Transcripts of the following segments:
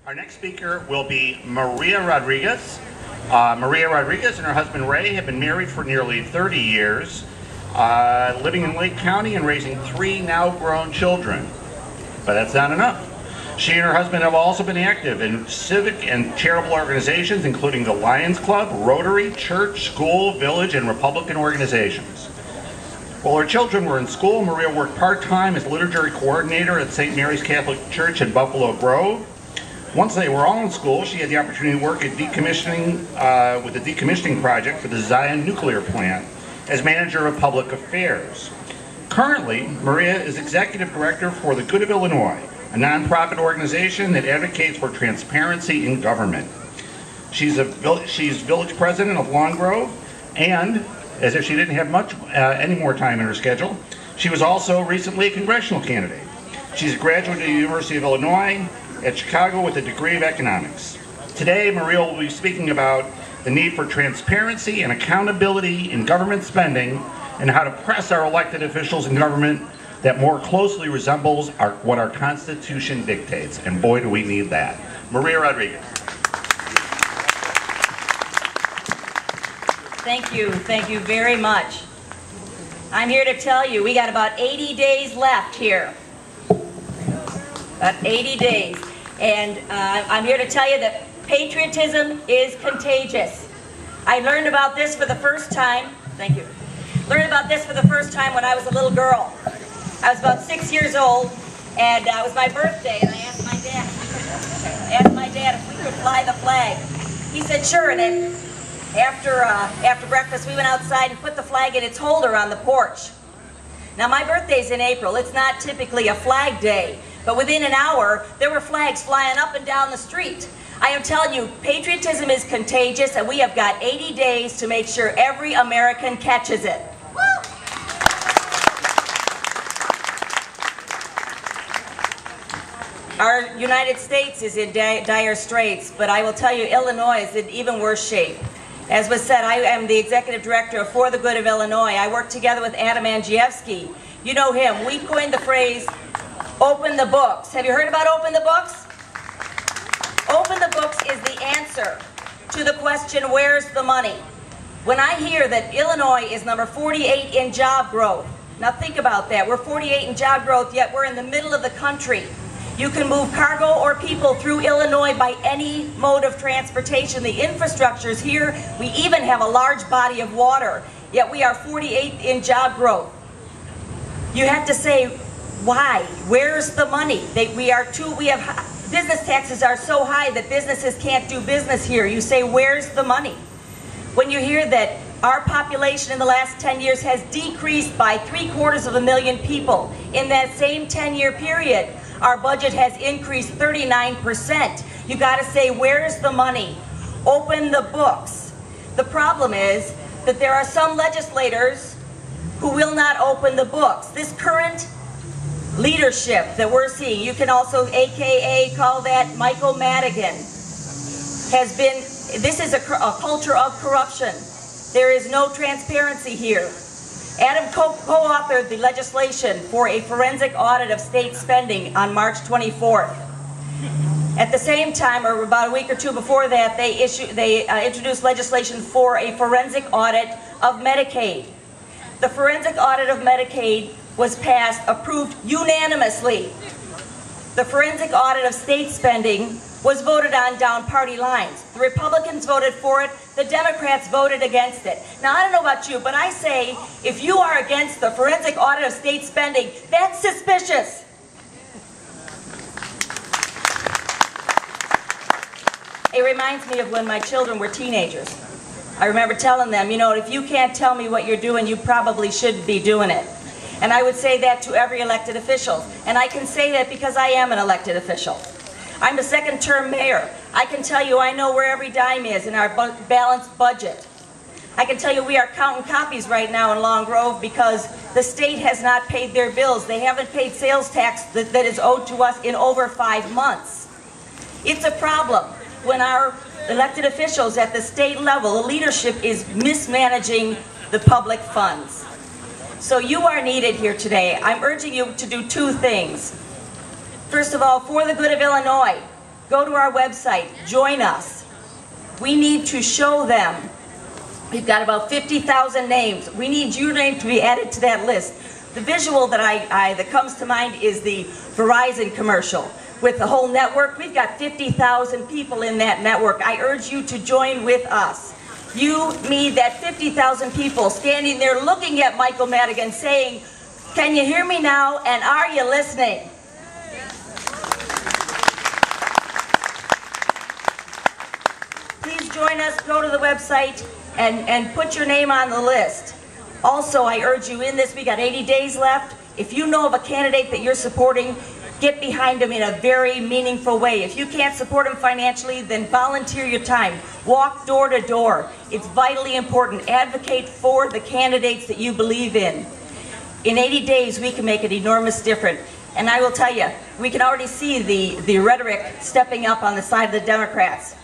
Our next speaker will be Maria Rodriguez. Maria Rodriguez and her husband Ray have been married for nearly 30 years, living in Lake County and raising 3 now grown children. But that's not enough. She and her husband have also been active in civic and charitable organizations, including the Lions Club, Rotary, church, school, village, and Republican organizations. While her children were in school, Maria worked part-time as liturgy coordinator at St. Mary's Catholic Church in Buffalo Grove. Once they were all in school, she had the opportunity to work at decommissioning, with the decommissioning project for the Zion nuclear plant as manager of public affairs. Currently, Maria is executive director for the Good of Illinois, a nonprofit organization that advocates for transparency in government. She's village president of Long Grove, and as if she didn't have much any more time in her schedule, she was also recently a congressional candidate. She's a graduate of the University of Illinois at Chicago with a degree of economics. Today, Maria will be speaking about the need for transparency and accountability in government spending and how to press our elected officials in government that more closely resembles what our Constitution dictates. And boy, do we need that. Maria Rodriguez. Thank you very much. I'm here to tell you we got about 80 days left here. About 80 days. And I'm here to tell you that patriotism is contagious. I learned about this for the first time, thank you, learned about this for the first time when I was a little girl. I was about 6 years old, and it was my birthday, and I asked my dad if we could fly the flag. He said sure, and then after breakfast we went outside and put the flag in its holder on the porch. Now my birthday's in April. It's not typically a flag day, but within an hour there were flags flying up and down the street. I am telling you, patriotism is contagious, and we have got 80 days to make sure every American catches it. Our United States is in dire straits, but I will tell you Illinois is in even worse shape. As was said, I am the executive director of For the Good of Illinois. I work together with Adam Andrzejewski. You know him. We coined the phrase, open the books. Have you heard about open the books? Open the books is the answer to the question, where's the money? When I hear that Illinois is number 48 in job growth, now think about that. We're 48 in job growth, yet we're in the middle of the country. You can move cargo or people through Illinois by any mode of transportation. The infrastructure is here. We even have a large body of water, yet we are 48 in job growth. You have to say, why? Where's the money? Business taxes are so high that businesses can't do business here. You say, where's the money? When you hear that our population in the last 10 years has decreased by 750,000 people, in that same 10-year period, our budget has increased 39%. You got to say, where's the money? Open the books. The problem is that there are some legislators who will not open the books. This current leadership that we're seeing, you can also AKA call that Michael Madigan, this is a culture of corruption. There is no transparency here. Adam co-authored the legislation for a forensic audit of state spending on March 24th. At the same time, or about a week or two before that, they introduced legislation for a forensic audit of Medicaid. The forensic audit of Medicaid was passed, approved unanimously. The forensic audit of state spending was voted on down party lines. The Republicans voted for it, the Democrats voted against it. Now, I don't know about you, but I say, if you are against the forensic audit of state spending, that's suspicious. It reminds me of when my children were teenagers. I remember telling them, you know, if you can't tell me what you're doing, you probably shouldn't be doing it. And I would say that to every elected official. And I can say that because I am an elected official. I'm a second-term mayor. I can tell you I know where every dime is in our balanced budget. I can tell you we are counting copies right now in Long Grove because the state has not paid their bills. They haven't paid sales tax that is owed to us in over 5 months. It's a problem when our elected officials at the state level, the leadership is mismanaging the public funds. So you are needed here today. I'm urging you to do 2 things. First of all, For the Good of Illinois Go to our website, join us. We need to show them. We've got about 50,000 names. We need your name to be added to that list. The visual that that comes to mind is the Verizon commercial. With the whole network, we've got 50,000 people in that network. I urge you to join with us. You, me, that 50,000 people standing there looking at Michael Madigan saying, "Can you hear me now, and are you listening?" Please join us, go to the website, and put your name on the list. Also, I urge you in this, we got 80 days left. If you know of a candidate that you're supporting, get behind them in a very meaningful way. If you can't support them financially, then volunteer your time. Walk door to door. It's vitally important. Advocate for the candidates that you believe in. In 80 days, we can make an enormous difference. And I will tell you, we can already see the rhetoric stepping up on the side of the Democrats.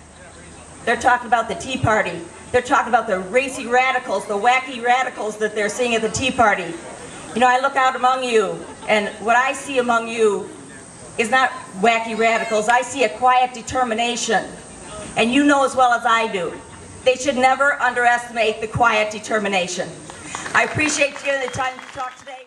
They're talking about the Tea Party. They're talking about the racy radicals, the wacky radicals that they're seeing at the Tea Party. You know, I look out among you, and what I see among you is not wacky radicals. I see a quiet determination. And you know as well as I do, they should never underestimate the quiet determination. I appreciate you giving the time to talk today.